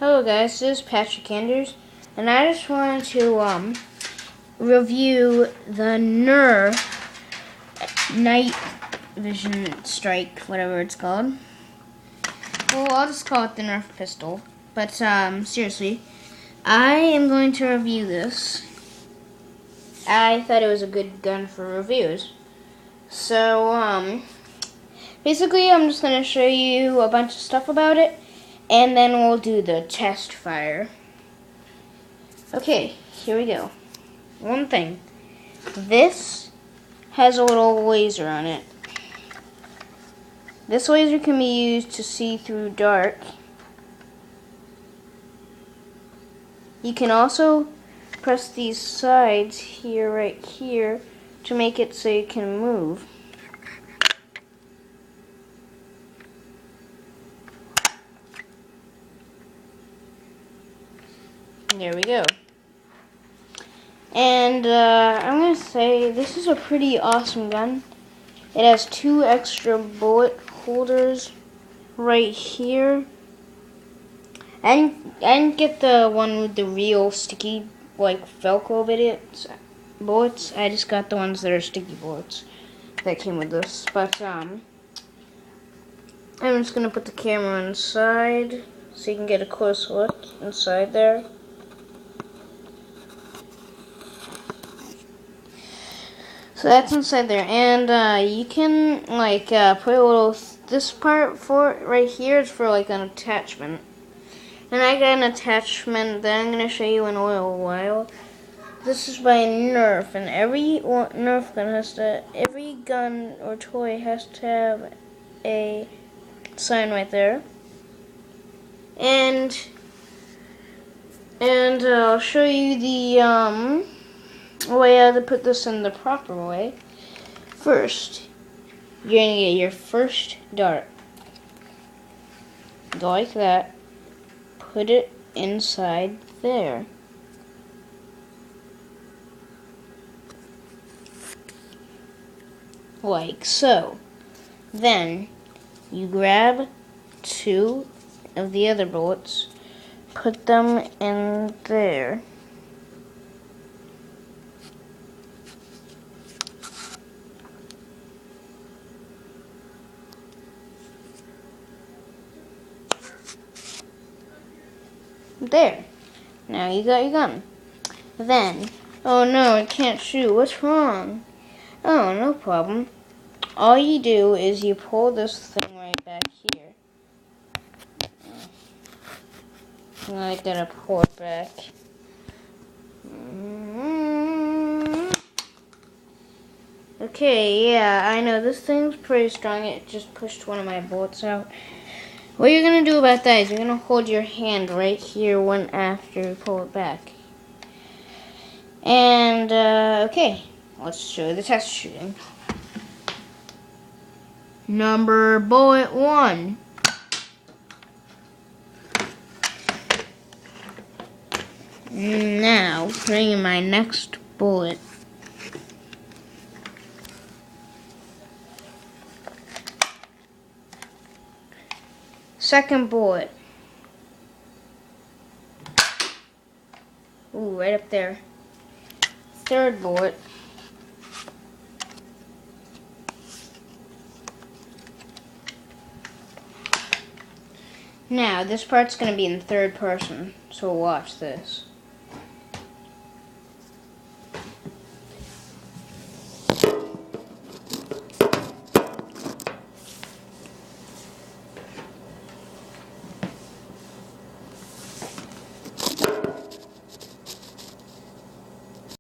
Hello guys, this is Patrick Anders, and I just wanted to review the Nerf Night Vision Strike, whatever it's called. Well, I'll just call it the Nerf pistol. But seriously, I am going to review this. I thought it was a good gun for reviews. So basically I'm just going to show you a bunch of stuff about it, and then we'll do the test fire. Okay, here we go. One thing. This has a little laser on it. This laser can be used to see through dark. You can also press these sides here, right here, to make it so you can move. There we go. And I'm going to say this is a pretty awesome gun. It has 2 extra bullet holders right here. I didn't get the one with the real sticky, like Velcro bullets. I just got the ones that are sticky bullets that came with this. But I'm just going to put the camera inside so you can get a close look inside there. So that's inside there, and you can like put a little. This part for right here is for like an attachment, and I got an attachment that I'm gonna show you in a little while. This is by Nerf, and every Nerf gun every gun or toy has to have a sign right there, and I'll show you the way how to put this in the proper way. First, you're going to get your first dart. Go like that. Put it inside there. Like so. Then, you grab 2 of the other bullets, put them in there. There. Now you got your gun. Then, oh no, I can't shoot. What's wrong? Oh, no problem. All you do is you pull this thing right back here. Now I gotta pull it back. Okay, yeah, I know this thing's pretty strong. It just pushed one of my bullets out. What you're going to do about that is you're going to hold your hand right here after you pull it back. And, okay, let's show you the test shooting. Bullet 1. Now, putting in my next bullet. Second bullet. Ooh, right up there. Third bullet. Now, this part's going to be in third person, so watch this.